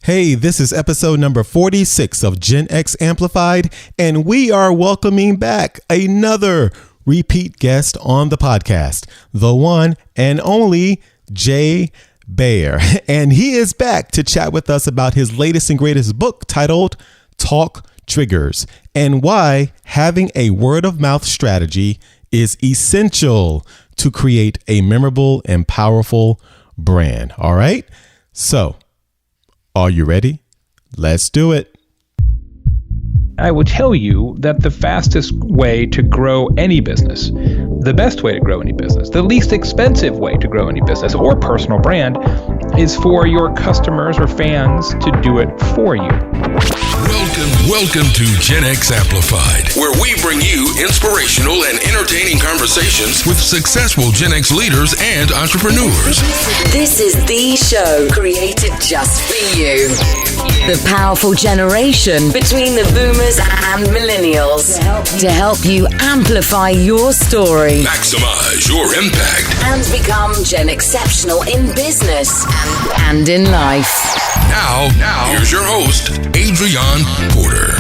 Hey, this is episode number 46 of Gen X Amplified, and we are welcoming back another repeat guest on the podcast, the one and only Jay Baer. And he is back to chat with us about his latest and greatest book titled Talk Triggers and why having a word of mouth strategy is essential to create a memorable and powerful brand. All right. So, are you ready? Let's do it. I will tell you that the fastest way to grow any business, the best way to grow any business, the least expensive way to grow any business or personal brand is for your customers or fans to do it for you. Welcome to Gen X Amplified, where we bring you inspirational and entertaining conversations with successful Gen X leaders and entrepreneurs. This is the show created just for you. The powerful generation between the boomers and millennials to help you amplify your story, Maximize your impact, and become Gen Exceptional in business and in life. Now, here's your host, Adrion Porter.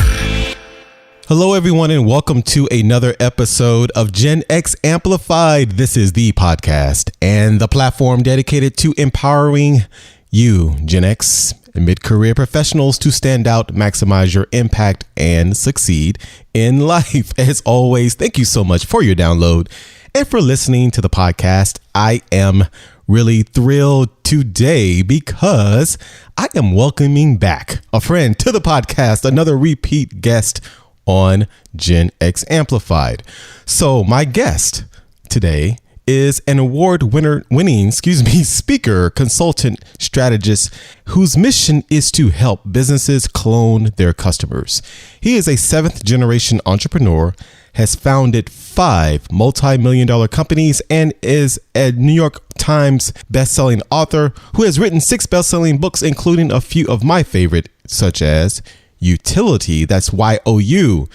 Hello, everyone, and welcome to another episode of Gen X Amplified. This is the podcast and the platform dedicated to empowering you, Gen X and mid-career professionals, to stand out, maximize your impact, and succeed in life. As always, thank you so much for your download and for listening to the podcast. I am really thrilled today because I am welcoming back a friend to the podcast, another repeat guest on Gen X Amplified. So my guest today is an award-winning speaker, consultant, strategist whose mission is to help businesses clone their customers. He is a seventh-generation entrepreneur, has founded 5 multi-million-dollar companies, and is a New York Times best-selling author who has written 6 best-selling books, including a few of my favorite, such as Utility, that's YOUTILITY,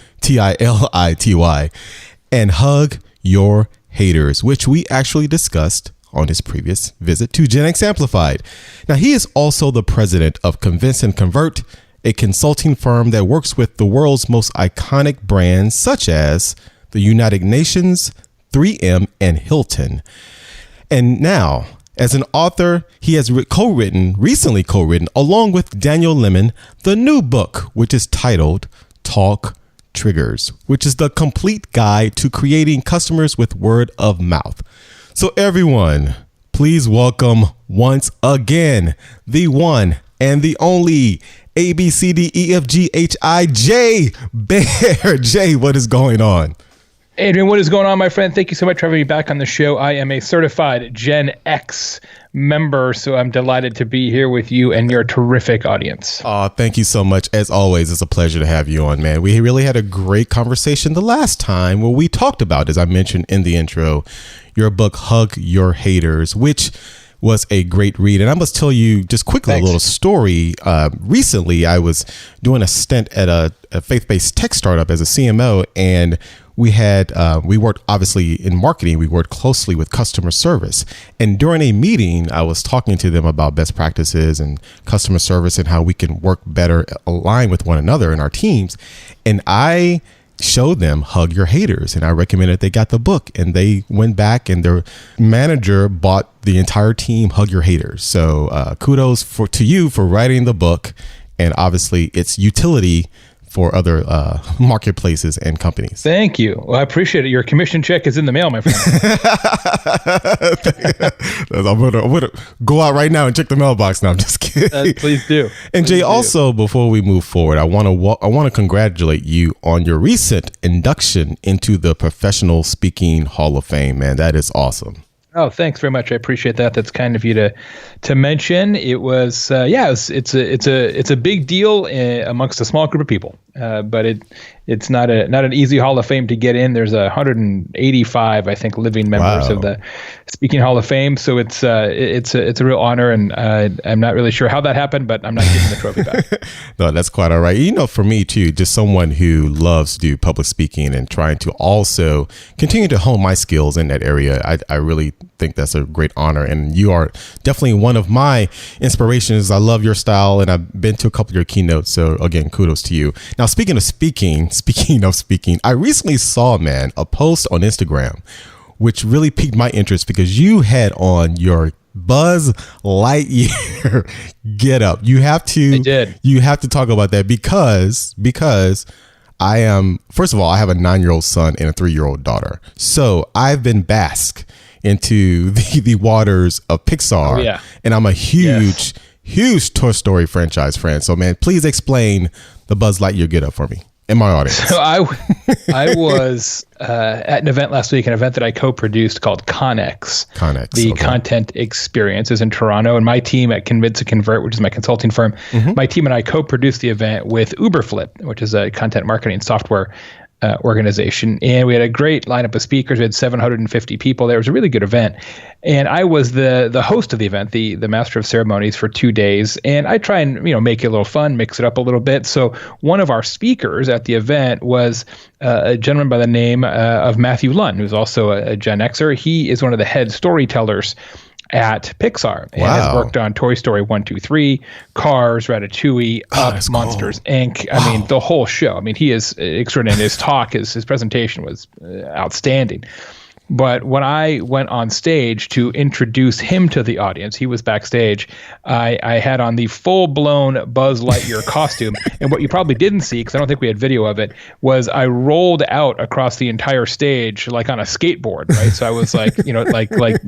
and Hug Your Haters, which we actually discussed on his previous visit to Gen X Amplified. Now, he is also the president of Convince and Convert, a consulting firm that works with the world's most iconic brands, such as the United Nations, 3M, and Hilton. And now, as an author, he has recently co-written, along with Daniel Lemin, the new book, which is titled Talk Triggers, which is the complete guide to creating customers with word of mouth. So everyone, please welcome once again the one and the only ABCDEFGHI Jay Baer. Jay, what is going on? Adrian, what is going on, my friend? Thank you so much for having me back on the show. I am a certified Gen X member, so I'm delighted to be here with you and your terrific audience. Thank you so much. As always, it's a pleasure to have you on, man. We really had a great conversation the last time where we talked about, as I mentioned in the intro, your book, Hug Your Haters, which was a great read. And I must tell you just quickly a little story. Recently, I was doing a stint at a faith-based tech startup as a CMO, and we worked obviously in marketing. We worked closely with customer service. And during a meeting, I was talking to them about best practices and customer service and how we can work better, align with one another in our teams. And I showed them Hug Your Haters, and I recommended they got the book, and they went back and their manager bought the entire team Hug Your Haters. So kudos to you for writing the book, and obviously it's utility for other marketplaces and companies. Thank you. Well, I appreciate it. Your commission check is in the mail, my friend. I'm gonna go out right now and check the mailbox. No, I'm just kidding. Please do. And Jay, also before we move forward, I want to congratulate you on your recent induction into the Professional Speaking Hall of Fame. Man, that is awesome. Oh, thanks very much. I appreciate that. That's kind of you to mention. It was, it's a big deal amongst a small group of people, but it's not an easy Hall of Fame to get in. There's 185, I think, living members of the Speaking Hall of Fame. So it's a real honor, and I'm not really sure how that happened, but I'm not giving the trophy back. No, that's quite all right. You know, for me too, just someone who loves to do public speaking and trying to also continue to hone my skills in that area. I really think that's a great honor. And you are definitely one of my inspirations. I love your style, and I've been to a couple of your keynotes. So again, kudos to you. Now, speaking of speaking, I recently saw, man, a post on Instagram, which really piqued my interest because you had on your Buzz Lightyear get up. You have to talk about that because I am, first of all, I have a 9-year-old son and a 3-year-old daughter. So I've been bask into the waters of Pixar. Oh, yeah. And I'm a huge Toy Story franchise fan. So man, please explain the Buzz Lightyear get up for me and my audience. So I was at an event last week, an event that I co-produced called Connex. The content experience is in Toronto, and my team at Convince to Convert, which is my consulting firm, my team and I co-produced the event with Uberflip, which is a content marketing software organization. And we had a great lineup of speakers. We had 750 people there. It was a really good event. And I was the host of the event, the master of ceremonies for 2 days. And I try and, make it a little fun, mix it up a little bit. So one of our speakers at the event was a gentleman by the name of Matthew Lunn, who's also a Gen Xer. He is one of the head storytellers at Pixar and has worked on Toy Story 1, 2, 3, Cars, Ratatouille, Up, Monsters, Inc. I mean, the whole show. I mean, he is extraordinary. His talk, his presentation was outstanding. But when I went on stage to introduce him to the audience, he was backstage. I had on the full-blown Buzz Lightyear costume. And what you probably didn't see, because I don't think we had video of it, was I rolled out across the entire stage like on a skateboard, right? So I was like,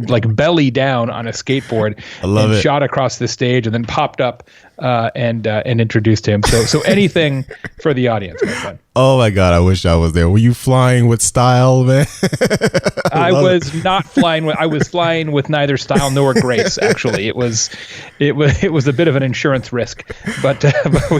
like belly down on a skateboard. I love it. Shot across the stage and then popped up and introduced him. So anything for the audience, my friend. Oh my God, I wish I was there. Were you flying with style, man? I was not flying with. I was flying with neither style nor grace. Actually, it was a bit of an insurance risk, but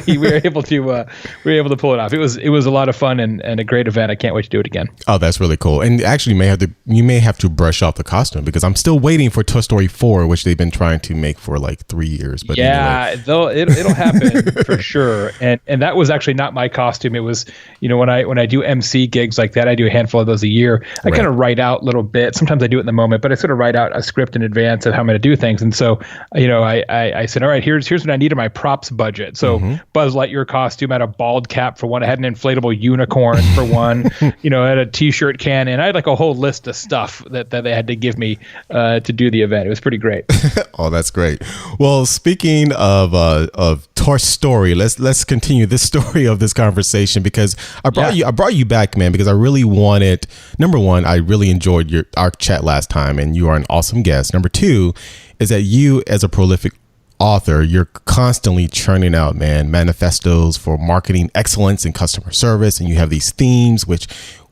we were able to pull it off. It was a lot of fun and a great event. I can't wait to do it again. Oh, that's really cool. And actually, you may have to brush off the costume because I'm still waiting for Toy Story 4, which they've been trying to make for like 3 years. But yeah, anyway. it'll happen for sure. And that was actually not my costume. It was, when I do MC gigs like that, I do a handful of those a year. I kind of write out little bits. Sometimes I do it in the moment, but I sort of write out a script in advance of how I'm going to do things. And so, I said, all right, here's what I need in my props budget. So Buzz Lightyear costume, I had a bald cap for one. I had an inflatable unicorn for one. I had a T-shirt cannon. I had like a whole list of stuff that they had to give me to do the event. It was pretty great. Oh, that's great. Well, speaking of Toy Story, let's continue this story of this conversation because I brought you back, man, because I really wanted. Number one, I really enjoyed our chat last time, and you are an awesome guest. Number two is that you, as a prolific author, you're constantly churning out, man, manifestos for marketing excellence and customer service, and you have these themes, which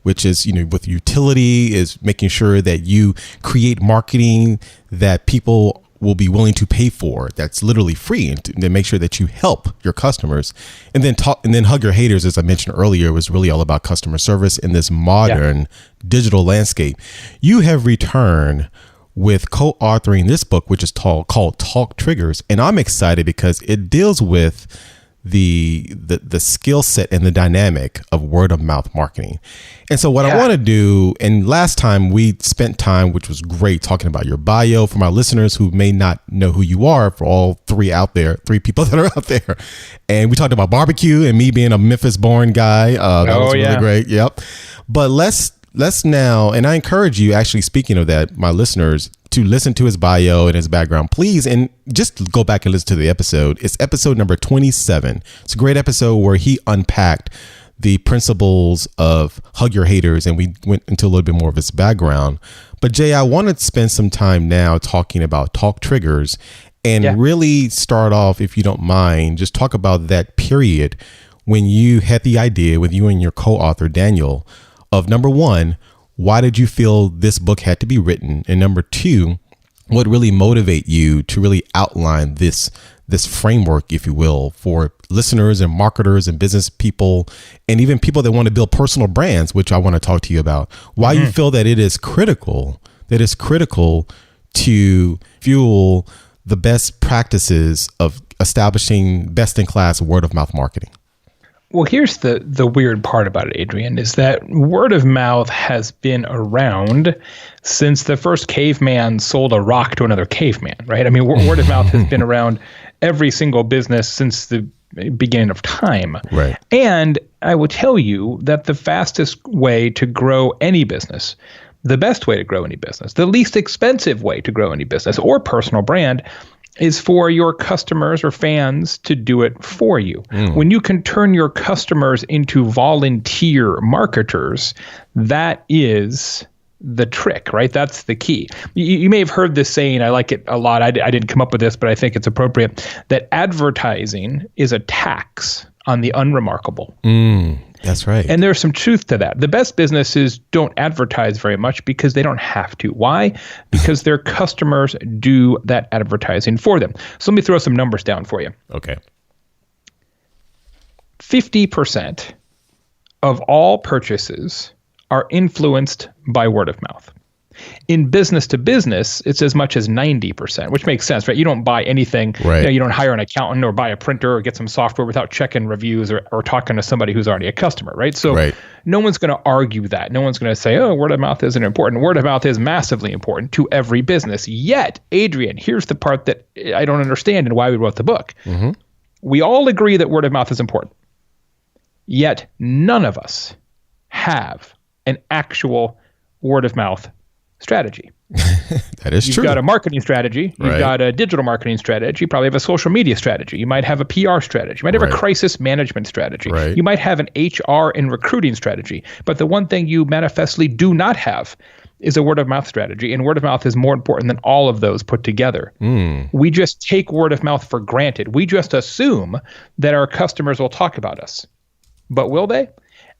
is, with utility, is making sure that you create marketing that people will be willing to pay for, that's literally free, and to make sure that you help your customers, and then hug your haters, as I mentioned earlier, was really all about customer service in this modern digital landscape. You have returned with co-authoring this book, which is called Talk Triggers, and I'm excited because it deals with the skill set and the dynamic of word of mouth marketing. And so what I want to do, and last time we spent time, which was great, talking about your bio for my listeners who may not know who you are, for all three people that are out there. And we talked about barbecue and me being a Memphis born guy. That was really great. Yep. But let's now, and I encourage you, actually, speaking of that, my listeners, to listen to his bio and his background, please, and just go back and listen to the episode. It's episode number 27. It's a great episode where he unpacked the principles of hug your haters, and we went into a little bit more of his background. But Jay, I want to spend some time now talking about Talk Triggers and really start off, if you don't mind, just talk about that period when you had the idea with you and your co-author, Daniel, of number one, why did you feel this book had to be written? And number two, what really motivate you to really outline this framework, if you will, for listeners and marketers and business people, and even people that want to build personal brands, which I want to talk to you about. Why you feel that it is critical to fuel the best practices of establishing best in class word of mouth marketing. Well, here's the weird part about it, Adrian, is that word of mouth has been around since the first caveman sold a rock to another caveman, right? I mean, word of mouth has been around every single business since the beginning of time. Right. And I will tell you that the fastest way to grow any business, the best way to grow any business, the least expensive way to grow any business or personal brand is for your customers or fans to do it for you. When you can turn your customers into volunteer marketers, that is the trick, right? That's the key. You may have heard this saying, I like it a lot. I didn't come up with this, but I think it's appropriate, that advertising is a tax on the unremarkable. That's right. And there's some truth to that. The best businesses don't advertise very much because they don't have to. Why? Because their customers do that advertising for them. So let me throw some numbers down for you. Okay. 50% of all purchases are influenced by word of mouth. In business to business, it's as much as 90%, which makes sense, right? You don't buy anything. Right. You don't hire an accountant or buy a printer or get some software without checking reviews or talking to somebody who's already a customer, right? So no one's going to argue that. No one's going to say, oh, word of mouth isn't important. Word of mouth is massively important to every business. Yet, Adrian, here's the part that I don't understand and why we wrote the book. We all agree that word of mouth is important. Yet none of us have an actual word of mouth strategy. That is true. You've got a marketing strategy. You've got a digital marketing strategy. You probably have a social media strategy. You might have a PR strategy. You might have a crisis management strategy. You might have an HR and recruiting strategy. But the one thing you manifestly do not have is a word of mouth strategy. And word of mouth is more important than all of those put together. We just take word of mouth for granted. We just assume that our customers will talk about us. But will they?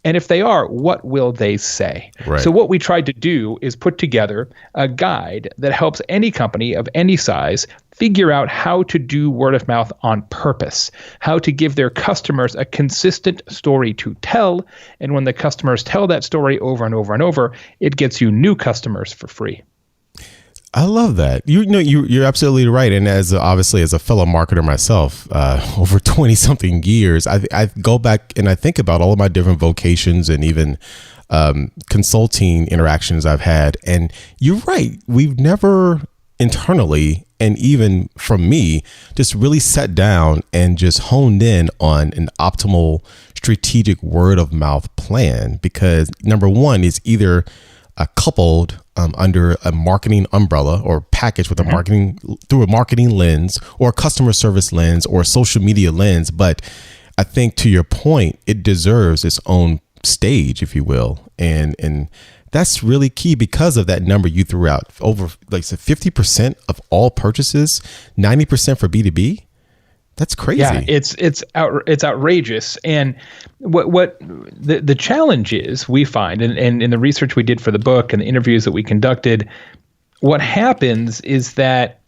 And if they are, what will they say? So what we tried to do is put together a guide that helps any company of any size figure out how to do word of mouth on purpose, how to give their customers a consistent story to tell. And when the customers tell that story over and over and over, it gets you new customers for free. I love that. You're absolutely right. And obviously as a fellow marketer myself, over 20 something years, I go back and I think about all of my different vocations and even consulting interactions I've had. And you're right. We've never internally, and even from me, just really sat down and just honed in on an optimal strategic word of mouth plan, because number one is either coupled under a marketing umbrella or packaged with a marketing through a marketing lens or a customer service lens or a social media lens. But I think to your point, it deserves its own stage, if you will. And that's really key because of that number you threw out. Over, like I said, 50% of all purchases, 90% for B2B. That's crazy. Yeah, it's outrageous. And what the challenge is, we find, and in the research we did for the book and the interviews that we conducted, what happens is that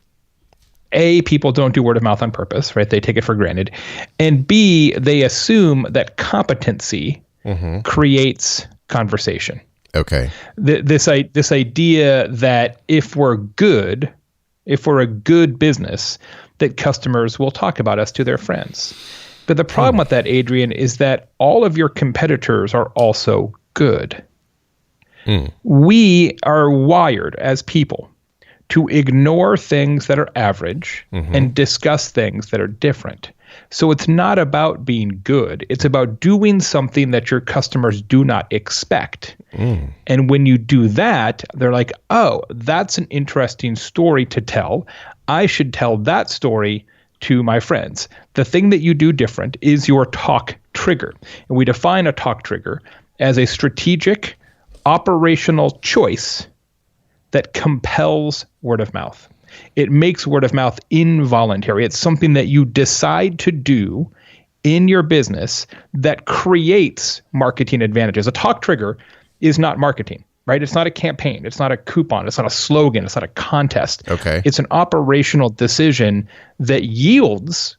A, people don't do word of mouth on purpose, right? They take it for granted. And B, they assume that competency creates conversation. Okay. This idea that if we're a good business, that customers will talk about us to their friends. But the problem with that, Adrian, is that all of your competitors are also good. We are wired as people to ignore things that are average and discuss things that are different. So it's not about being good. It's about doing something that your customers do not expect. And when you do that, they're like, oh, that's an interesting story to tell. I should tell that story to my friends. The thing that you do different is your talk trigger. And we define a talk trigger as a strategic, operational choice that compels word of mouth. It makes word of mouth involuntary. It's something that you decide to do in your business that creates marketing advantages. A talk trigger is not marketing, right? It's not a campaign. It's not a coupon. It's not a slogan. It's not a contest. Okay. It's an operational decision that yields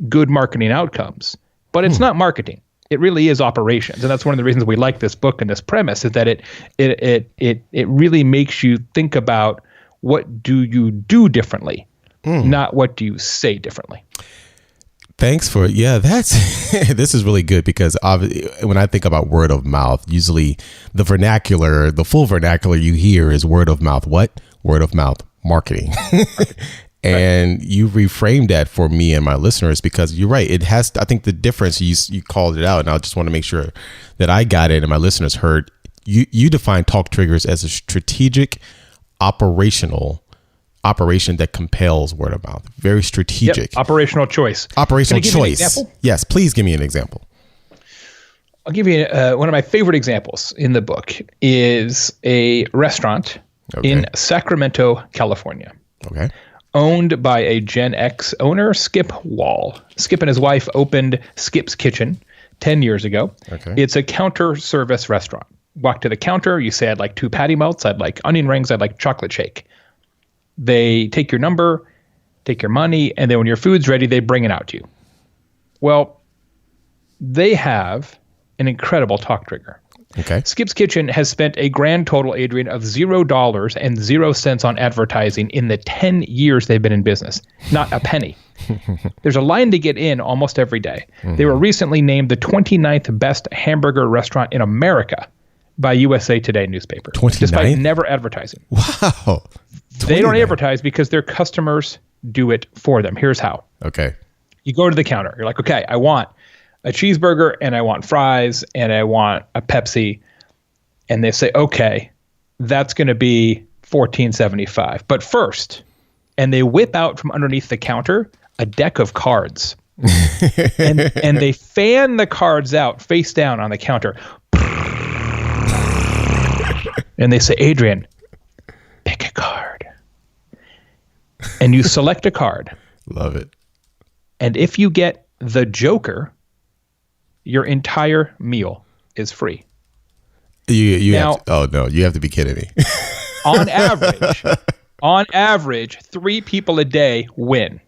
good marketing outcomes, but it's not marketing. It really is operations. And that's one of the reasons we like this book and this premise, is that it really makes you think about, what do you do differently, not what do you say differently. Thanks for, that's, this is really good because when I think about word of mouth, usually the full vernacular you hear is word of mouth. What? Word of mouth marketing. And you reframed that for me and my listeners because you're right. It has, I think the difference, you called it out, and I just want to make sure that I got it and my listeners heard. You define Talk Triggers as a strategic operation that compels word of mouth. Very strategic. Yep. Operational choice. Operational choice. You an example? Yes, please give me an example. I'll give you one of my favorite examples in the book is a restaurant in Sacramento, California. Okay. Owned by a Gen X owner, Skip Wall. Skip and his wife opened Skip's Kitchen 10 years ago. Okay. It's a counter service restaurant. Walk to the counter, you say, I'd like 2 patty melts, I'd like onion rings, I'd like chocolate shake. They take your number, take your money, and then when your food's ready, they bring it out to you. Well, they have an incredible talk trigger. Okay. Skip's Kitchen has spent a grand total, Adrian, of $0 and 0 cents on advertising in the 10 years they've been in business. Not a penny. There's a line to get in almost every day. Mm-hmm. They were recently named the 29th best hamburger restaurant in America by USA Today newspaper. 29th? Despite never advertising. Wow. 29th. They don't advertise because their customers do it for them. Here's how. Okay. You go to the counter. You're like, okay, I want a cheeseburger and I want fries and I want a Pepsi. And they say, okay, that's going to be $14.75. But first, and they whip out from underneath the counter a deck of cards. and they fan the cards out face down on the counter. And they say, Adrian, pick a card. And you select a card. Love it. And if you get the Joker, your entire meal is free. You now, you have to be kidding me. on average, 3 people a day win.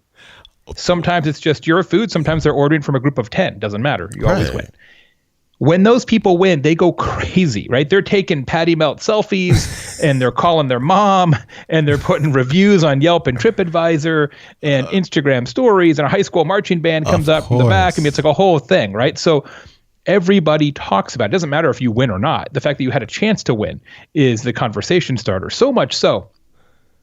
Sometimes it's just your food. Sometimes they're ordering from a group of 10. Doesn't matter. You always win. When those people win, they go crazy, right? They're taking patty melt selfies and they're calling their mom and they're putting reviews on Yelp and TripAdvisor and Instagram stories, and a high school marching band comes up from the back. I mean, it's like a whole thing, right? So everybody talks about it. It doesn't matter if you win or not. The fact that you had a chance to win is the conversation starter. So much so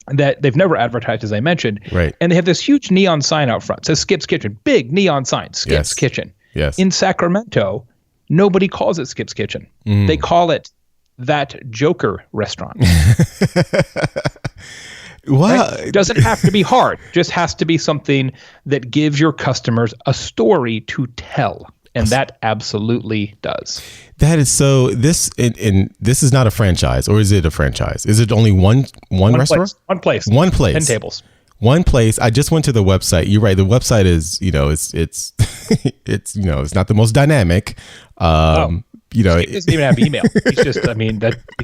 that they've never advertised, as I mentioned. Right. And they have this huge neon sign out front. It says Skip's Kitchen. Big neon sign, Skip's Kitchen. Yes. In Sacramento, nobody calls it Skip's Kitchen. They call it that Joker restaurant. Wow. Right? It doesn't have to be hard. Just has to be something that gives your customers a story to tell. And that absolutely does. That is so. This is not a franchise, or is it a franchise? Is it only one restaurant? Place. One place. 10 tables. One place. I just went to the website. You're right. The website is, it's it's not the most dynamic. He doesn't even have email. He's just,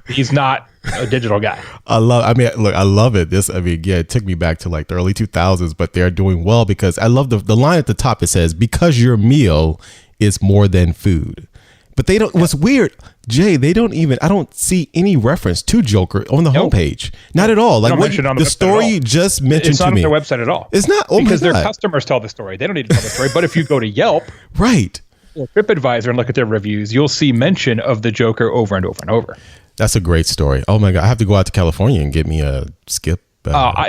he's not a digital guy. I love it. It took me back to like the early 2000s, but they're doing well because I love the line at the top. It says, because your meal is more than food. But they don't, what's weird, Jay, I don't see any reference to Joker on the homepage. Not at all. Like the story you just mentioned to me. It's not on their website at all. It's not. Because their customers tell the story. They don't need to tell the story. But if you go to Yelp. Right. Or TripAdvisor and look at their reviews, you'll see mention of the Joker over and over and over. That's a great story. Oh my God. I have to go out to California and get me a Skip.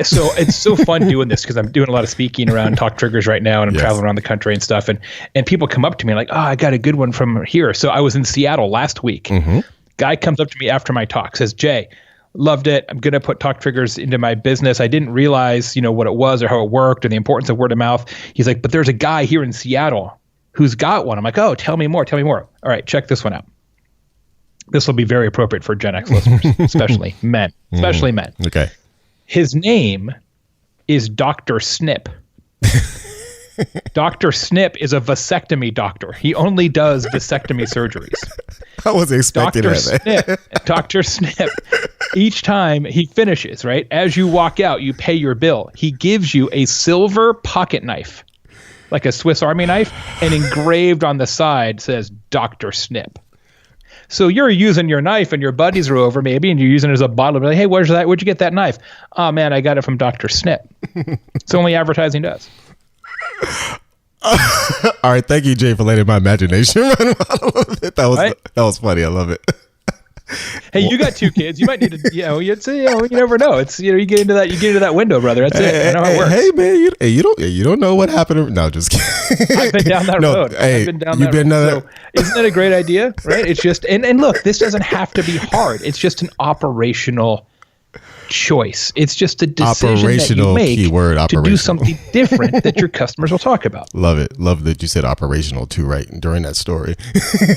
So it's so fun doing this because I'm doing a lot of speaking around Talk Triggers right now, and I'm traveling around the country and stuff. And people come up to me like, I got a good one from here. So I was in Seattle last week. Mm-hmm. Guy comes up to me after my talk, says, Jay, loved it. I'm going to put Talk Triggers into my business. I didn't realize, what it was or how it worked or the importance of word of mouth. He's like, but there's a guy here in Seattle who's got one. I'm like, oh, tell me more. All right, check this one out. This will be very appropriate for Gen X listeners, especially men. Okay. His name is Dr. Snip. Dr. Snip is a vasectomy doctor. He only does vasectomy surgeries. I wasn't expecting Dr. Snip, each time he finishes, right, as you walk out, you pay your bill. He gives you a silver pocket knife, like a Swiss Army knife, and engraved on the side says Dr. Snip. So you're using your knife and your buddies are over maybe, and you're using it as a bottle. Like, hey, where'd you get that knife? Oh man, I got it from Dr. Snip. It's only advertising does. All right, thank you, Jay, for letting my imagination run wild a little bit. That was funny. I love it. Hey, you got 2 kids. You might need to, you never know. It's, you get into that window, brother. That's it. I know how it works. Hey, man, you don't know what happened. No, just kidding. I've been down that road. Hey, I've been down that road. So isn't that a great idea? Right? It's just, and look, this doesn't have to be hard. It's just an operational choice. It's just a decision that you make to do something different that your customers will talk about. Love it. Love that you said operational too, right? During that story.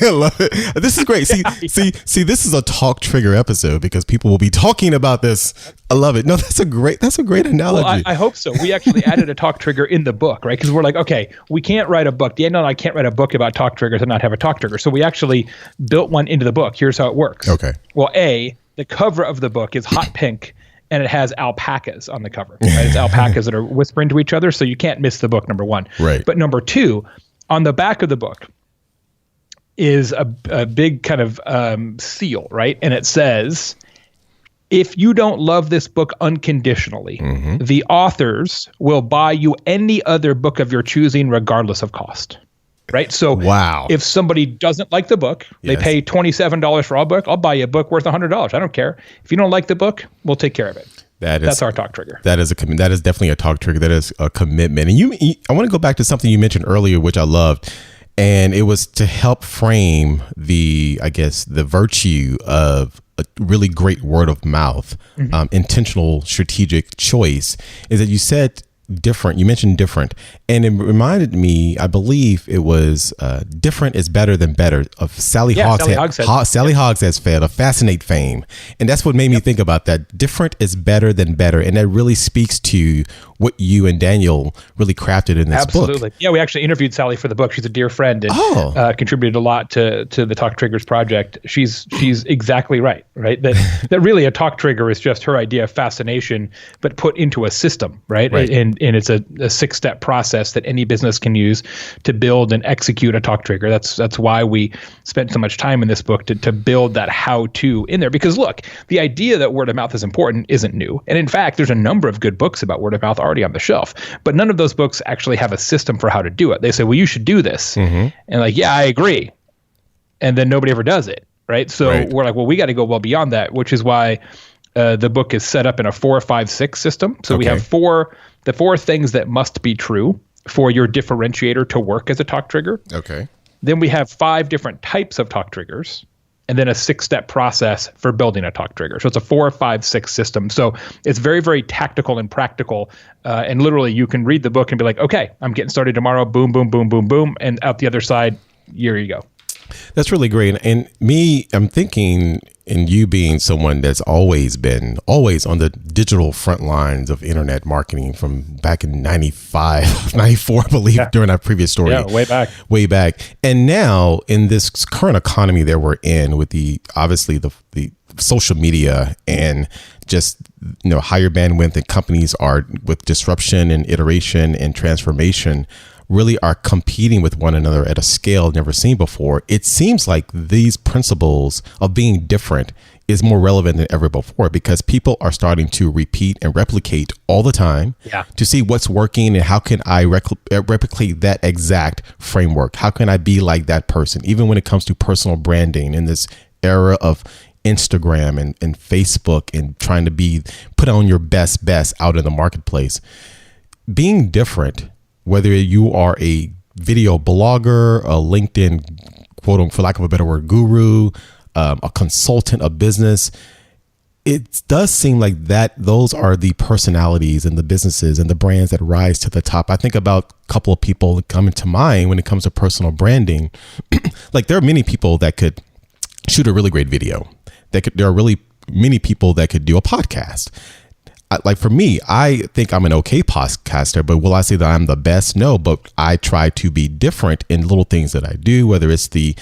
I love it. This is great. See, this is a talk trigger episode because people will be talking about this. I love it. No, that's a great analogy. Well, I hope so. We actually added a talk trigger in the book, right? Because we're like, okay, we can't write a book. Daniel and I can't write a book about talk triggers and not have a talk trigger. So we actually built one into the book. Here's how it works. Okay. Well, the cover of the book is hot pink. And it has alpacas on the cover. Right? It's alpacas that are whispering to each other, so you can't miss the book, number 1. Right. But number 2, on the back of the book is a big kind of seal, right? And it says, if you don't love this book unconditionally, the authors will buy you any other book of your choosing regardless of cost. Right. So if somebody doesn't like the book, they pay $27 for a book. I'll buy you a book worth $100. I don't care. If you don't like the book, we'll take care of it. That's our talk trigger. That is that is definitely a talk trigger. That is a commitment. And I want to go back to something you mentioned earlier, which I loved. And it was to help frame the virtue of a really great word of mouth, intentional strategic choice, is that you said different. You mentioned different, and it reminded me, I believe it was different is better than better of Sally Hogshead of Fascinate fame. And that's what made me think about that. Different is better than better. And that really speaks to what you and Daniel really crafted in this book. Absolutely. Yeah, we actually interviewed Sally for the book. She's a dear friend and contributed a lot to the Talk Triggers project. She's exactly right? That really a talk trigger is just her idea of fascination, but put into a system, right? And it's a 6-step process that any business can use to build and execute a talk trigger. That's why we spent so much time in this book to build that how-to in there. Because look, the idea that word of mouth is important isn't new. And in fact, there's a number of good books about word of mouth already on the shelf, but none of those books actually have a system for how to do it. They say, well, you should do this. And like, yeah, I agree. And then nobody ever does it. Right. So we're like, well, we got to go well beyond that, which is why the book is set up in a 4, 5, 6 system. So we have the 4 things that must be true for your differentiator to work as a talk trigger. Okay. Then we have 5 different types of talk triggers, and then a 6-step process for building a talk trigger. So it's a 4, 5, 6 system. So it's very, very tactical and practical. And literally you can read the book and be like, okay, I'm getting started tomorrow. Boom, boom, boom, boom, boom. And out the other side, here you go. That's really great. And I'm thinking in you being someone that's always on the digital front lines of internet marketing from back in 95, 94, I believe, during our previous story. Yeah, way back. And now in this current economy that we're in with obviously the social media and just, higher bandwidth, and companies are with disruption and iteration and transformation really are competing with one another at a scale never seen before. It seems like these principles of being different is more relevant than ever before, because people are starting to repeat and replicate all the time to see what's working and how can I replicate that exact framework? How can I be like that person? Even when it comes to personal branding in this era of Instagram and Facebook and trying to put on your best out in the marketplace. Being different, whether you are a video blogger, a LinkedIn, quote, for lack of a better word, guru, a consultant, a business, it does seem like those are the personalities and the businesses and the brands that rise to the top. I think about a couple of people coming to mind when it comes to personal branding. Like there are many people that could shoot a really great video. There are really many people that could do a podcast. Like for me, I think I'm an okay podcaster, but will I say that I'm the best? No, but I try to be different in little things that I do, whether it's the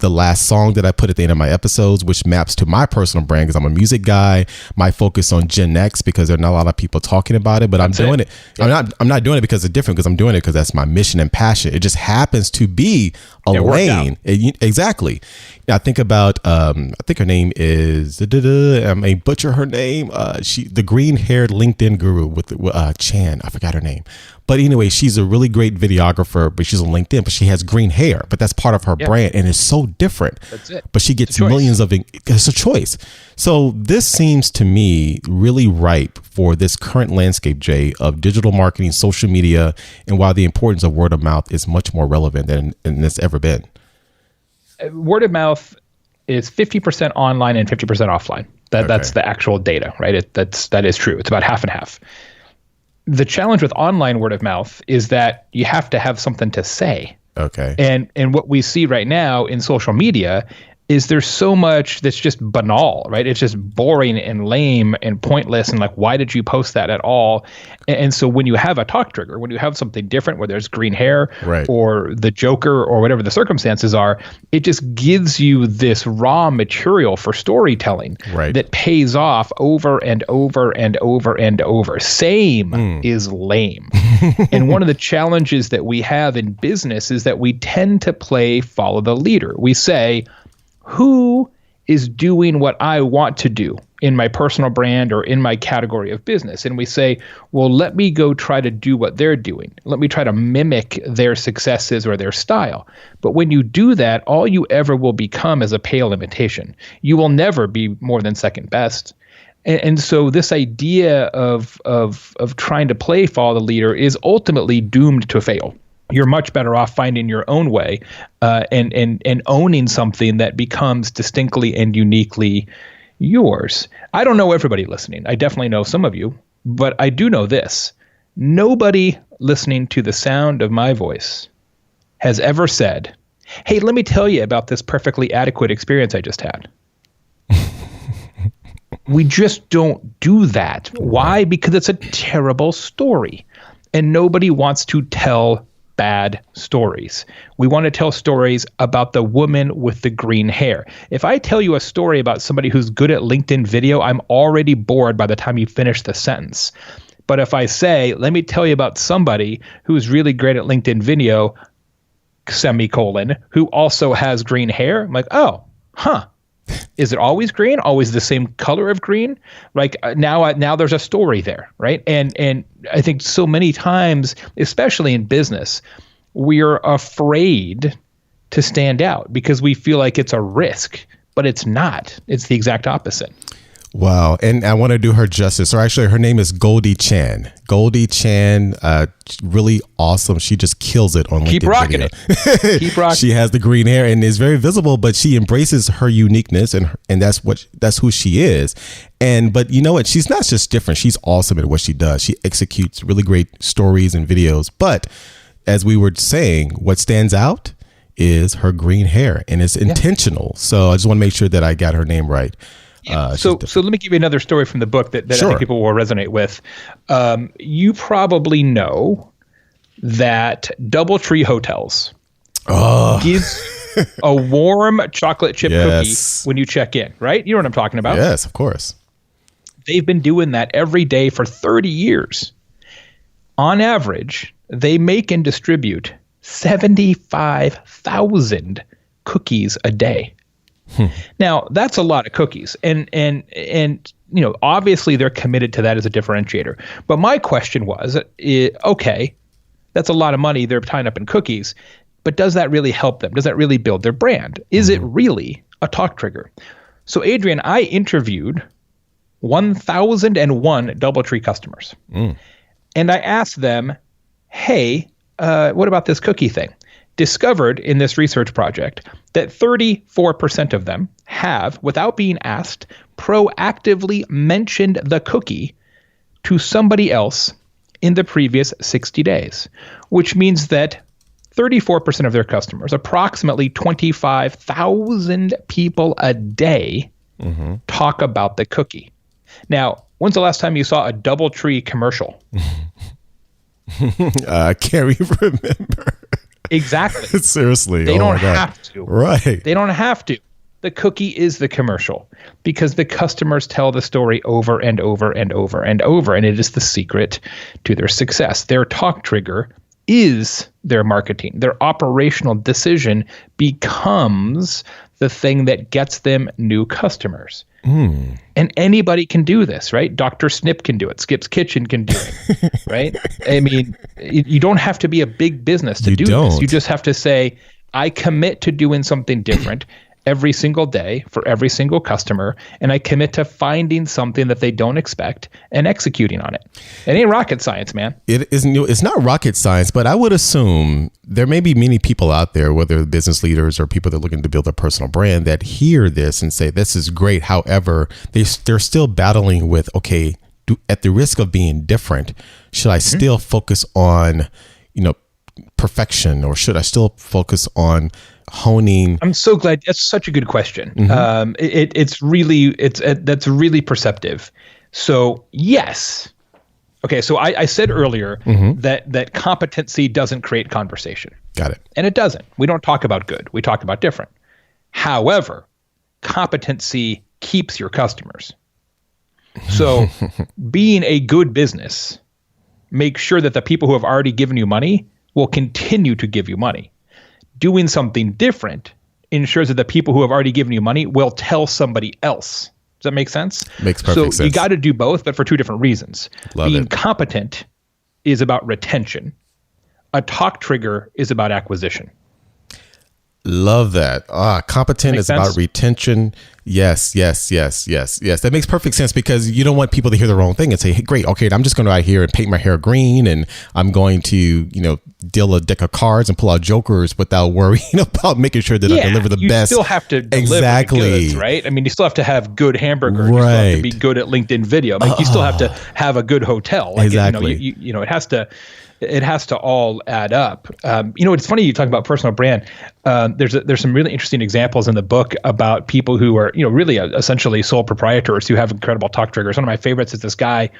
last song that I put at the end of my episodes, which maps to my personal brand because I'm a music guy. My focus on Gen X because there are not a lot of people talking about it, but I'm doing it. I'm not doing it because it's different, because I'm doing it because that's my mission and passion. It just happens to be a lane. Exactly. I think about, I think her name is, I may butcher her name. The green hair haired LinkedIn guru with Chan. I forgot her name. But anyway, she's a really great videographer, but she's on LinkedIn, but she has green hair, but that's part of her brand and it's so different. That's it. But she gets millions of it's a choice. So this seems to me really ripe for this current landscape, Jay, of digital marketing, social media, and why the importance of word of mouth is much more relevant than it's ever been. Word of mouth is 50% online and 50% offline. That's the actual data, right? That is true. It's about half and half. The challenge with online word of mouth is that you have to have something to say. Okay. And what we see right now in social media is there's so much that's just banal, right? It's just boring and lame and pointless and like, why did you post that at all? And so when you have a talk trigger, when you have something different, whether it's green hair or the Joker or whatever the circumstances are, it just gives you this raw material for storytelling that pays off over and over and over and over. Same is lame. And one of the challenges that we have in business is that we tend to play follow the leader. We say, who is doing what I want to do in my personal brand or in my category of business? And we say, well, let me go try to do what they're doing. Let me try to mimic their successes or their style. But when you do that, all you ever will become is a pale imitation. You will never be more than second best. And so this idea of trying to play follow the leader is ultimately doomed to fail. You're much better off finding your own way and owning something that becomes distinctly and uniquely yours. I don't know everybody listening. I definitely know some of you, but I do know this. Nobody listening to the sound of my voice has ever said, hey, let me tell you about this perfectly adequate experience I just had. We just don't do that. Why? Because it's a terrible story. And nobody wants to tell bad stories. We want to tell stories about the woman with the green hair. If I tell you a story about somebody who's good at LinkedIn video, I'm already bored by the time you finish the sentence. But if I say, let me tell you about somebody who's really great at LinkedIn video, semicolon, who also has green hair, I'm like, oh, huh. Is it always green? Always the same color of green? Like now there's a story there, right? And I think so many times, especially in business, we're afraid to stand out because we feel like it's a risk, but it's not. It's the exact opposite. Wow. And I want to do her justice. Or actually, her name is Goldie Chan. Goldie Chan, really awesome. She just kills it on LinkedIn. Keep rocking it. Keep rocking. She has the green hair and is very visible, but she embraces her uniqueness and that's who she is. But you know what? She's not just different. She's awesome at what she does. She executes really great stories and videos. But as we were saying, what stands out is her green hair and it's intentional. So I just want to make sure that I got her name right. So let me give you another story from the book that Sure. I think people will resonate with. You probably know that DoubleTree Hotels gives a warm chocolate chip cookie when you check in, right? You know what I'm talking about? Yes, of course. They've been doing that every day for 30 years. On average, they make and distribute 75,000 cookies a day. Now, that's a lot of cookies. And you know, obviously they're committed to that as a differentiator. But my question was, okay, that's a lot of money they're tying up in cookies, but does that really help them? Does that really build their brand? Is it really a talk trigger? So, Adrian, I interviewed 1,001 DoubleTree customers. And I asked them, hey, what about this cookie thing? Discovered in this research project that 34% of them have, without being asked, proactively mentioned the cookie to somebody else in the previous 60 days, which means that 34% of their customers, approximately 25,000 people a day, talk about the cookie. Now, when's the last time you saw a DoubleTree commercial? I can't even remember. Exactly. Seriously. They don't have to. Right. They don't have to. The cookie is the commercial because the customers tell the story over and over and over and over. And it is the secret to their success. Their talk trigger is their marketing. Their operational decision becomes the thing that gets them new customers. And anybody can do this, right? Dr. Snip can do it. Skip's Kitchen can do it, right? I mean, you don't have to be a big business to do this. You just have to say, I commit to doing something different every single day for every single customer, and I commit to finding something that they don't expect and executing on it. It ain't rocket science, man. It isn't. It's not rocket science, but I would assume there may be many people out there, whether business leaders or people that are looking to build a personal brand, that hear this and say, this is great. However, they're still battling with, okay, at the risk of being different, should I still focus on, perfection, or should I still focus on honing? I'm so glad. That's such a good question. That's really perceptive. So yes. Okay. So I said earlier that competency doesn't create conversation. Got it. And it doesn't. We don't talk about good. We talk about different. However, competency keeps your customers. So being a good business, make sure that the people who have already given you money will continue to give you money. Doing something different ensures that the people who have already given you money will tell somebody else. Does that make sense? Makes perfect sense. So you got to do both, but for two different reasons. Being it. competent is about retention. A talk trigger is about acquisition. Love that. Competent is about retention. Yes. That makes perfect sense, because you don't want people to hear the wrong thing and say, hey, great, okay, I'm just going to out here and paint my hair green, and I'm going to, deal a deck of cards and pull out jokers without worrying about making sure that I deliver the best. You still have to deliver the goods, right? I mean, you still have to have good hamburgers. Right. You still have to be good at LinkedIn video. Like, you still have to have a good hotel. Like, exactly. It has to all add up. It's funny you talk about personal brand. There's some really interesting examples in the book about people who are, really essentially sole proprietors who have incredible talk triggers. One of my favorites is this guy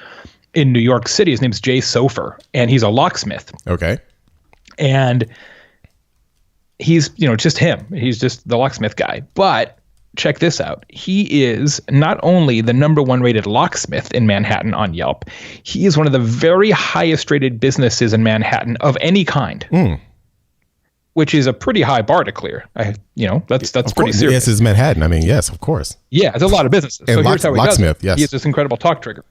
in New York City. His name's Jay Baer, and he's a locksmith. Okay. And he's, just him. He's just the locksmith guy. But check this out. He is not only the #1 rated locksmith in Manhattan on Yelp, he is one of the very highest rated businesses in Manhattan of any kind, which is a pretty high bar to clear. That's pretty serious. Yes, it's Manhattan. I mean, yes, of course. Yeah, there's a lot of businesses. And so here's how he locksmith, does it. yes. He has this incredible talk trigger.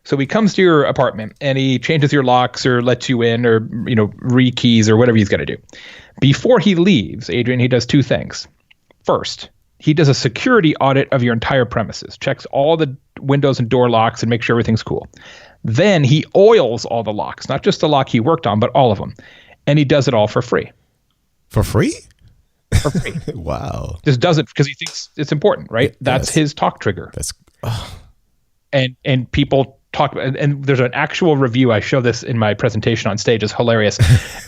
So he comes to your apartment and he changes your locks or lets you in, or, re-keys or whatever he's got to do. Before he leaves, Adrian, he does two things. First, he does a security audit of your entire premises, checks all the windows and door locks and makes sure everything's cool. Then he oils all the locks, not just the lock he worked on, but all of them. And he does it all for free. For free? For free. Wow. Just does it because he thinks it's important, right? That's his talk trigger. And people talk about, and there's an actual review. I show this in my presentation on stage. It's hilarious.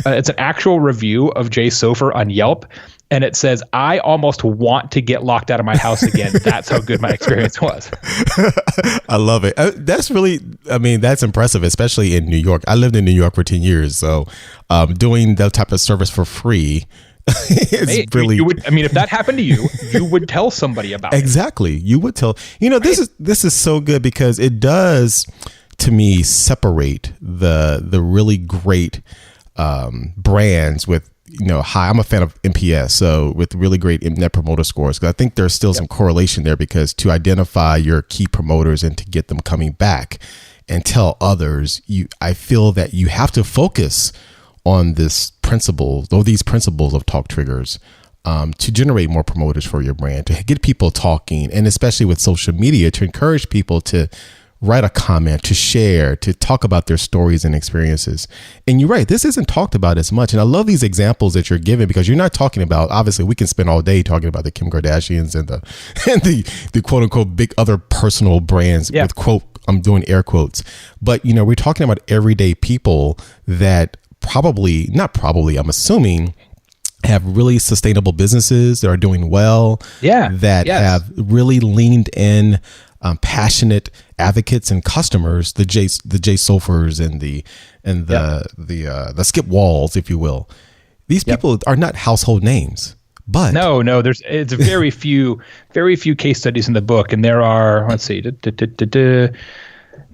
It's an actual review of Jay Baer on Yelp. And it says, I almost want to get locked out of my house again. That's how good my experience was. I love it. That's impressive, especially in New York. I lived in New York for 10 years. So doing that type of service for free is really... You would, if that happened to you, you would tell somebody about it. Exactly. You would tell. This is so good, because it does, to me, separate the really great brands with, I'm a fan of NPS, so with really great Net Promoter Scores, because I think there's still some correlation there, because to identify your key promoters and to get them coming back and tell others, I feel that you have to focus on these principles of talk triggers to generate more promoters for your brand, to get people talking, and especially with social media, to encourage people to write a comment, to share, to talk about their stories and experiences. And you're right, this isn't talked about as much. And I love these examples that you're giving, because you're not talking about, obviously we can spend all day talking about the Kim Kardashians and the quote unquote big other personal brands with quote, I'm doing air quotes, but we're talking about everyday people that I'm assuming have really sustainable businesses that are doing well, have really leaned in, passionate advocates and customers, the Jay Baers and the Skip Walls, if you will. These people are not household names, but it's very few case studies in the book, and there are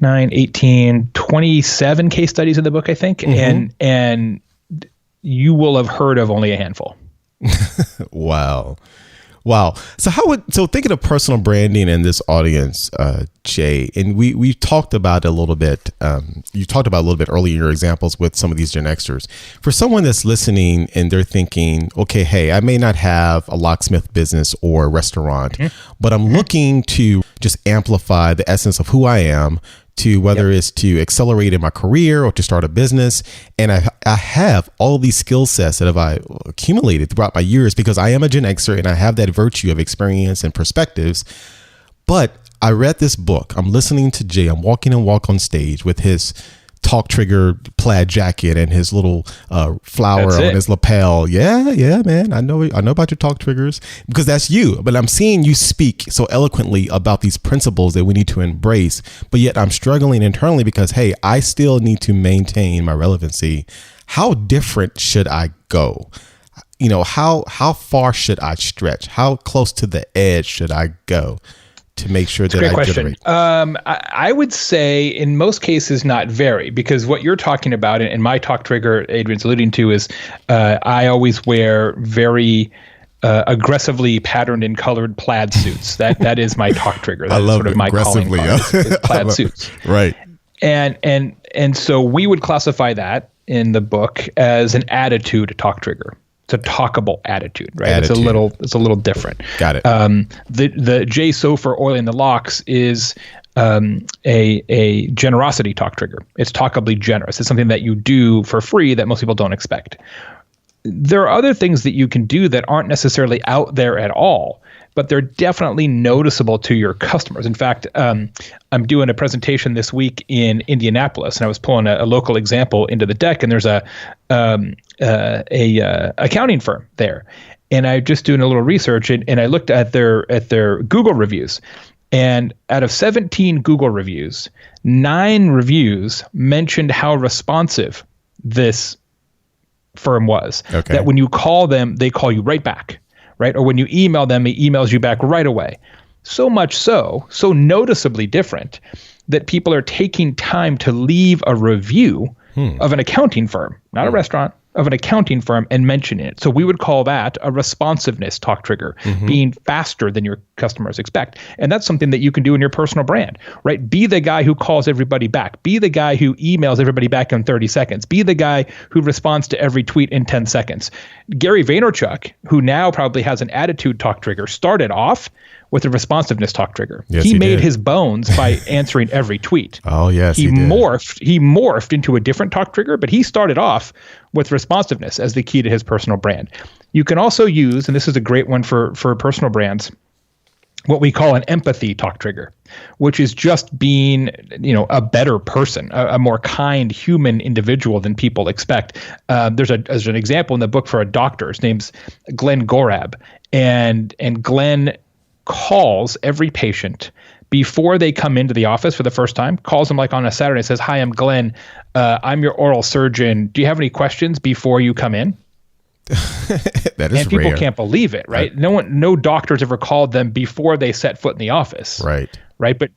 9, 18, 27 case studies in the book, I think, and you will have heard of only a handful. Wow. So thinking of personal branding in this audience, Jay, and we talked about it a little bit. You talked about a little bit earlier in your examples with some of these Gen Xers. For someone that's listening and they're thinking, okay, hey, I may not have a locksmith business or restaurant, but I'm looking to just amplify the essence of who I am, to whether it's to accelerate in my career or to start a business. And I have all these skill sets that I accumulated throughout my years because I am a Gen Xer and I have that virtue of experience and perspectives. But I read this book. I'm listening to Jay. I'm walking and walk on stage with his Talk Trigger plaid jacket and his little flower on his lapel. Yeah, man. I know about your Talk Triggers because that's you. But I'm seeing you speak so eloquently about these principles that we need to embrace. But yet I'm struggling internally because, hey, I still need to maintain my relevancy. How different should I go? How far should I stretch? How close to the edge should I go to make sure that I generate? I would say in most cases not very, because what you're talking about in my Talk Trigger, Adrion's alluding to, is I always wear very aggressively patterned and colored plaid suits. That is my Talk Trigger. That I love is sort of my calling card is plaid suits. Right. And so we would classify that in the book as an attitude Talk Trigger. It's a talkable attitude, right? Attitude. It's a little different. Got it. The J for oiling the locks is a generosity Talk Trigger. It's talkably generous. It's something that you do for free that most people don't expect. There are other things that you can do that aren't necessarily out there at all, but they're definitely noticeable to your customers. In fact, I'm doing a presentation this week in Indianapolis, and I was pulling a local example into the deck, and there's a accounting firm there, and I'm just doing a little research, and I looked at their Google reviews, and out of 17 Google reviews, 9 reviews mentioned how responsive this firm was. Okay. That when you call them, they call you right back. Right? Or when you email them, he emails you back right away. So much so noticeably different that people are taking time to leave a review of an accounting firm, not a restaurant, of an accounting firm and mention it. So we would call that a responsiveness Talk Trigger, being faster than your customers expect. And that's something that you can do in your personal brand, right? Be the guy who calls everybody back. Be the guy who emails everybody back in 30 seconds. Be the guy who responds to every tweet in 10 seconds. Gary Vaynerchuk, who now probably has an attitude Talk Trigger, started off with a responsiveness Talk Trigger. Yes, he made his bones by answering every tweet. Oh, yes, he morphed into a different Talk Trigger, but he started off with responsiveness as the key to his personal brand. You can also use, and this is a great one for personal brands, what we call an empathy Talk Trigger, which is just being, a better person, a more kind human individual than people expect. There's an example in the book for a doctor. His name's Glenn Gorab, and Glenn calls every patient before they come into the office for the first time, calls them like on a Saturday and says, "Hi, I'm Glenn. I'm your oral surgeon. Do you have any questions before you come in?" That is and people rare. Can't believe it, right? No doctor's ever called them before they set foot in the office. Right.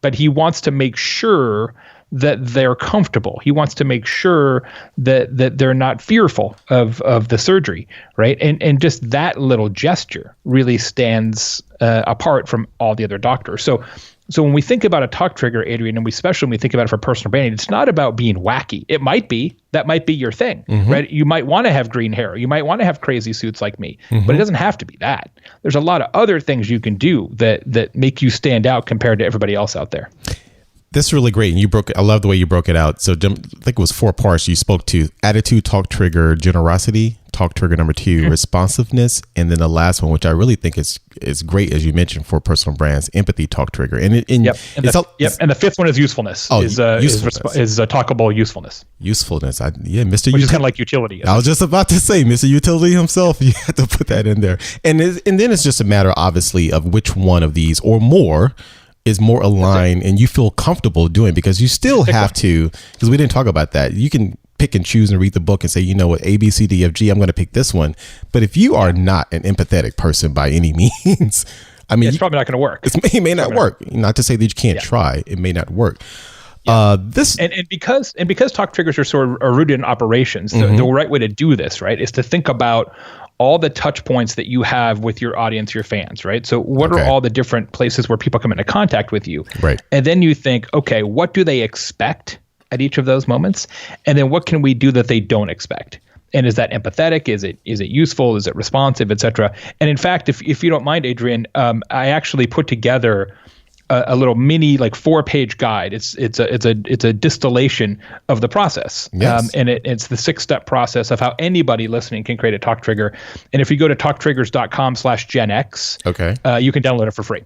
But he wants to make sure that they're comfortable. He wants to make sure that they're not fearful of the surgery, right? And just that little gesture really stands apart from all the other doctors. So when we think about a Talk Trigger, Adrion, and especially when we think about it for personal branding, it's not about being wacky. It might be. That might be your thing, right? You might want to have green hair. You might want to have crazy suits like me, but it doesn't have to be that. There's a lot of other things you can do that make you stand out compared to everybody else out there. That's really great. And I love the way you broke it out. So I think it was 4 parts. You spoke to attitude, Talk Trigger, generosity, Talk Trigger number 2, responsiveness. And then the last one, which I really think is great, as you mentioned, for personal brands, empathy, Talk Trigger. And the 5th one is usefulness. Usefulness. Is talkable usefulness. Usefulness. Mr. Which is kind of like utility. I was just about to say, Mr. Utility himself. You have to put that in there. And then it's just a matter, obviously, of which one of these or more is more aligned and you feel comfortable doing, because you still have to, because we didn't talk about that. You can pick and choose and read the book and say, what, A, B, C, D, F, G, I'm going to pick this one. But if you are not an empathetic person by any means, it's probably not going to work. It may not work. Not to say that you can't try. It may not work. Because talk triggers are rooted in operations, the right way to do this, right, is to think about all the touch points that you have with your audience, your fans, right? So what are all the different places where people come into contact with you? Right. And then you think, okay, what do they expect at each of those moments? And then what can we do that they don't expect? And is that empathetic? Is it useful? Is it responsive, et cetera? And in fact, if you don't mind, Adrian, I actually put together a little mini 4-page guide. It's a distillation of the process. Yes. And it's the 6-step process of how anybody listening can create a talk trigger. And if you go to talktriggers.com/GenX, you can download it for free.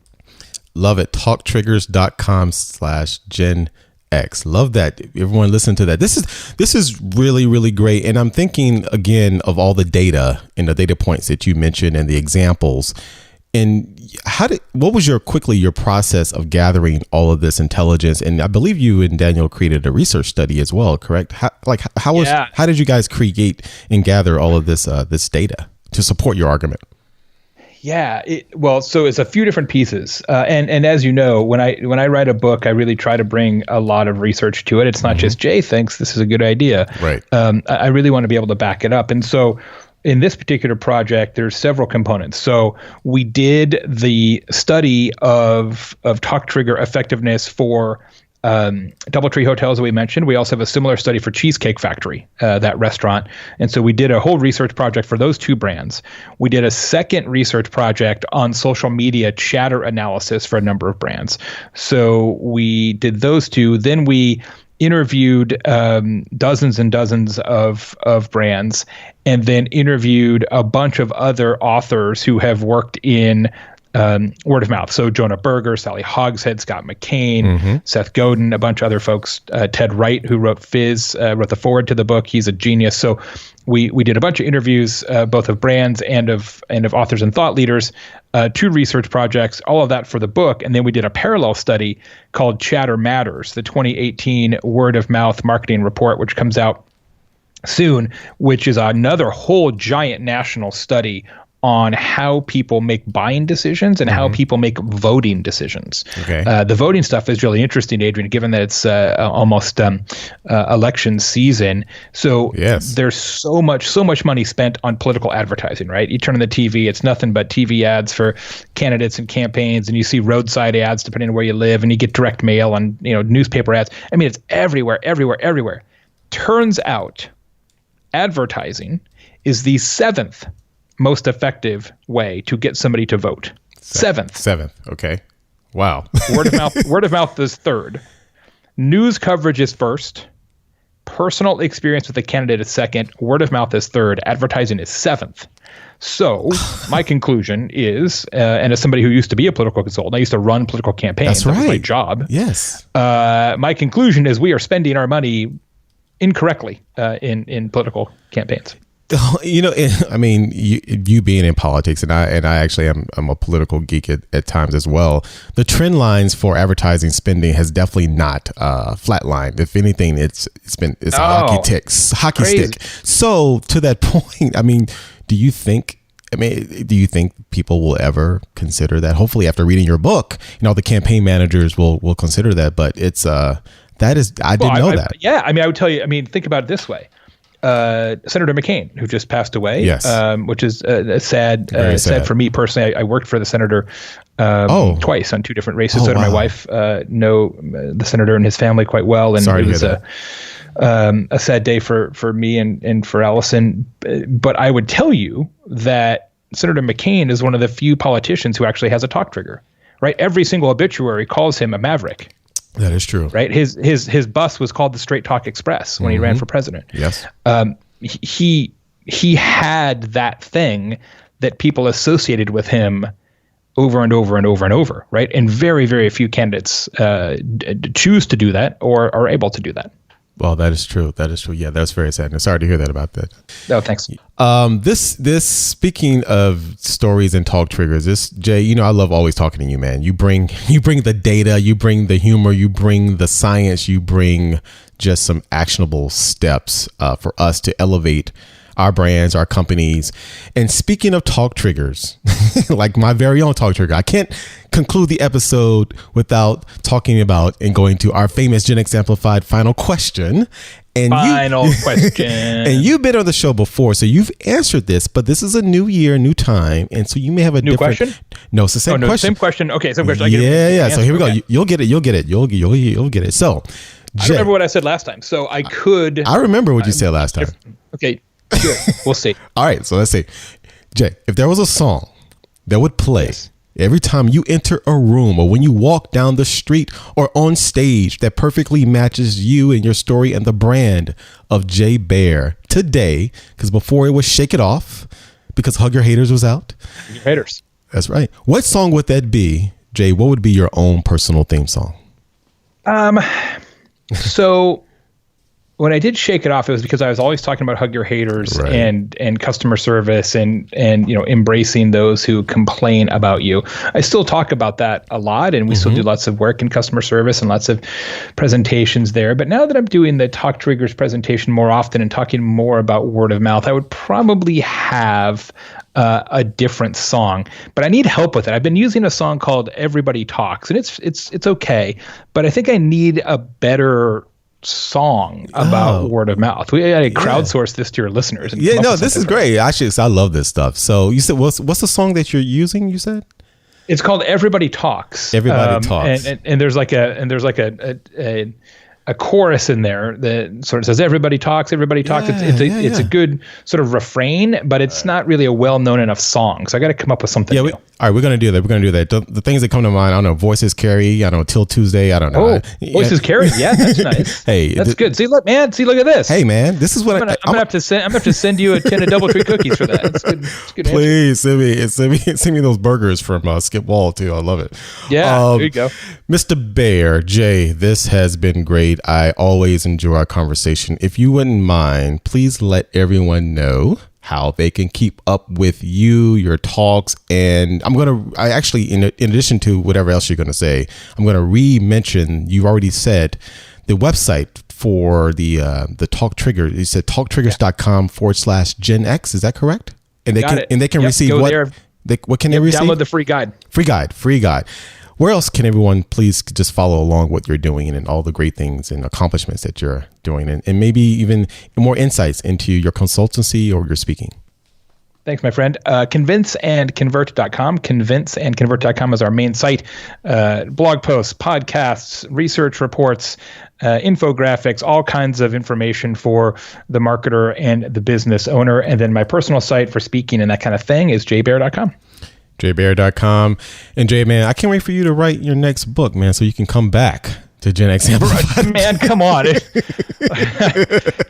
Love it. Talktriggers.com/GenX. Love that. Everyone listen to that. This is really, really great. And I'm thinking again of all the data and the data points that you mentioned and the examples. And what was your process of gathering all of this intelligence? And I believe you and Daniel created a research study as well, correct? How did you guys create and gather all of this data to support your argument? Yeah, so it's a few different pieces, and as you know, when I write a book, I really try to bring a lot of research to it. It's not just Jay thinks this is a good idea, right? I really want to be able to back it up, and so in this particular project, there's several components. So we did the study of talk trigger effectiveness for DoubleTree Hotels that we mentioned. We also have a similar study for Cheesecake Factory, that restaurant. And so we did a whole research project for those two brands. We did a second research project on social media chatter analysis for a number of brands. So we did those two. Then we interviewed dozens and dozens of brands, and then interviewed a bunch of other authors who have worked in word of mouth. So Jonah Berger, Sally Hogshead, Scott McCain, Seth Godin, a bunch of other folks, Ted Wright, who wrote Fizz, wrote the foreword to the book. He's a genius. So we did a bunch of interviews, both of brands and of authors and thought leaders, 2 research projects, all of that for the book. And then we did a parallel study called Chatter Matters, the 2018 word of mouth marketing report, which comes out soon, which is another whole giant national study on how people make buying decisions and how people make voting decisions. Okay. The voting stuff is really interesting, Adrian, given that it's almost election season. So there's so much money spent on political advertising, right? You turn on the TV, it's nothing but TV ads for candidates and campaigns, and you see roadside ads depending on where you live, and you get direct mail and newspaper ads. I mean, it's everywhere. Turns out advertising is the 7th most effective way to get somebody to vote. Seventh. Okay. Wow. Word of mouth is 3rd. News coverage is 1st. Personal experience with the candidate is 2nd. Word of mouth is 3rd. Advertising is 7th. So my conclusion is, and as somebody who used to be a political consultant, I used to run political campaigns. That's right. That was my job. Yes. My conclusion is we are spending our money incorrectly in political campaigns. I mean, you being in politics, and I actually I'm a political geek at times as well. The trend lines for advertising spending has definitely not flatlined. If anything, it's a hockey stick. So to that point, I mean, do you think people will ever consider that? Hopefully, after reading your book, the campaign managers will consider that. But it's I didn't know that. Yeah, I mean, I would tell you. I mean, think about it this way. Senator McCain, who just passed away, which is sad for me personally. I worked for the senator twice on 2 different races. So did my wife. Know the senator and his family quite well, and it was a sad day for me and for Allison. But I would tell you that Senator McCain is one of the few politicians who actually has a talk trigger. Right, every single obituary calls him a maverick. That is true. Right. His bus was called the Straight Talk Express when he ran for president. Yes. He had that thing that people associated with him over and over and over and over. Right. And very, very few candidates choose to do that or are able to do that. Well, that is true. Yeah, that's very sad. And sorry to hear that about that. No, thanks. This speaking of stories and talk triggers, Jay, I love always talking to you, man. You bring the data, you bring the humor, you bring the science, you bring just some actionable steps for us to elevate our brands, our companies. And speaking of talk triggers, like my very own talk trigger, I can't conclude the episode without talking about and going to our famous Gen X Amplified final question. And question. And you've been on the show before, so you've answered this, but this is a new year, new time, and so you may have a new different question. No, it's the same question. Same question. Okay, same question. Yeah. So here we go. You'll get it. You'll get it. So, I don't remember what I said last time, so I could. I remember what you said last time. Okay, good. We'll see. All right, so let's see. Jay, if there was a song that would play every time you enter a room or when you walk down the street or on stage that perfectly matches you and your story and the brand of Jay Baer today, because before it was Shake It Off, because Hug Your Haters was out. Hug Your Haters. That's right. What song would that be, Jay? What would be your own personal theme song? So when I did Shake It Off, it was because I was always talking about Hug Your Haters and customer service and embracing those who complain about you. I still talk about that a lot, and we still do lots of work in customer service and lots of presentations there. But now that I'm doing the Talk Triggers presentation more often and talking more about word of mouth, I would probably have a different song, but I need help with it. I've been using a song called Everybody Talks, and it's okay, but I think I need a better song about word of mouth. We gotta crowdsource this to your listeners. And this is great. Actually, I love this stuff. So you said, what's the song that you're using? You said it's called Everybody Talks. Everybody Talks, and there's like a chorus in there that sort of says everybody talks. It's a good sort of refrain, but it's not really a well-known enough song. So I got to come up with something new. All right, we're going to do that. The things that come to mind, I don't know, Voices Carry, I don't know, Till Tuesday, I don't know. Voices Carry? Yeah, that's nice. Hey. That's good. See, look at this. Hey, man, this is what I'm going to have to send you a tin of DoubleTree cookies for that. It's good. Please send me those burgers from Skip Wall, too. I love it. Yeah, there you go. Mr. Baer, Jay, this has been great. I always enjoy our conversation. If you wouldn't mind, please let everyone know how they can keep up with you, your talks, and I actually, in addition to whatever else you're going to say, I'm going to re-mention, you've already said, the website for the Talk Trigger. You said talktriggers.com/Gen X. Is that correct? And they can receive what? What can they receive? Download the free guide. Free guide. Where else can everyone please just follow along what you're doing and all the great things and accomplishments that you're doing, and maybe even more insights into your consultancy or your speaking? Thanks, my friend. Convinceandconvert.com. Convinceandconvert.com is our main site. Blog posts, podcasts, research reports, infographics, all kinds of information for the marketer and the business owner. And then my personal site for speaking and that kind of thing is jaybaer.com. jaybaer.com. And Jay, man, I can't wait for you to write your next book, man, so you can come back to Gen X Amplified. Man, come on. You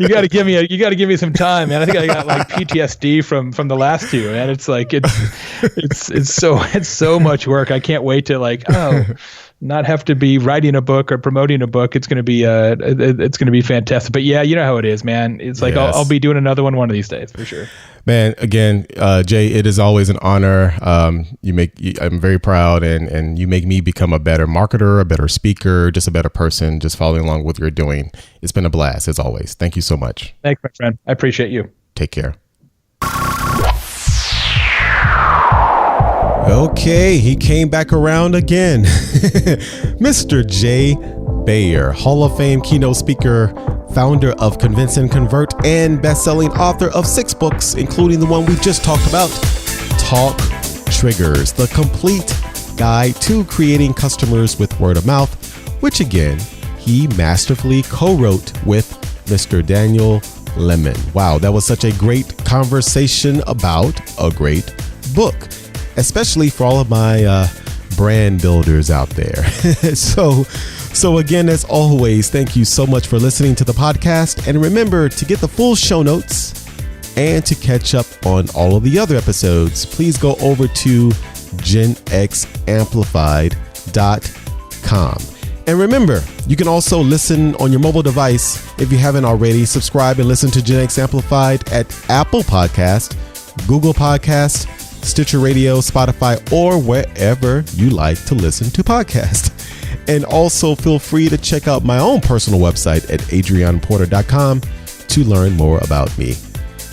got to give me some time, man. I think I got like PTSD from the last two, man. It's like it's so much work. I can't wait to not have to be writing a book or promoting a book. It's going to be fantastic. But yeah, you know how it is, man. It's like I'll be doing another one of these days for sure. Man, again, Jay, it is always an honor. I'm very proud, and you make me become a better marketer, a better speaker, just a better person, just following along with what you're doing. It's been a blast, as always. Thank you so much. Thanks, my friend. I appreciate you. Take care. Okay, he came back around again. Mr. Jay Baer, Hall of Fame keynote speaker, founder of Convince and Convert, and best-selling author of 6 books, including the one we just talked about, Talk Triggers, the complete guide to creating customers with word of mouth, which again, he masterfully co-wrote with Mr. Daniel Lemin. Wow, that was such a great conversation about a great book, especially for all of my brand builders out there. So again, as always, thank you so much for listening to the podcast. And remember to get the full show notes and to catch up on all of the other episodes, please go over to genxamplified.com. And remember, you can also listen on your mobile device. If you haven't already, subscribe and listen to Gen X Amplified at Apple Podcast, Google Podcast, Stitcher Radio, Spotify, or wherever you like to listen to podcasts. And also feel free to check out my own personal website at adrionporter.com to learn more about me.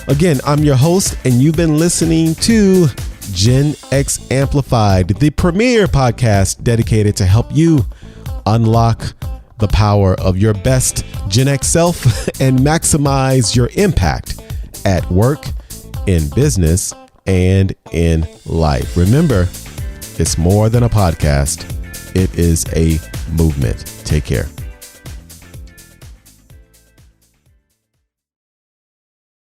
Again, I'm your host, and you've been listening to Gen X Amplified, the premier podcast dedicated to help you unlock the power of your best Gen X self and maximize your impact at work, in business, and in life. Remember, it's more than a podcast. It is a movement. Take care.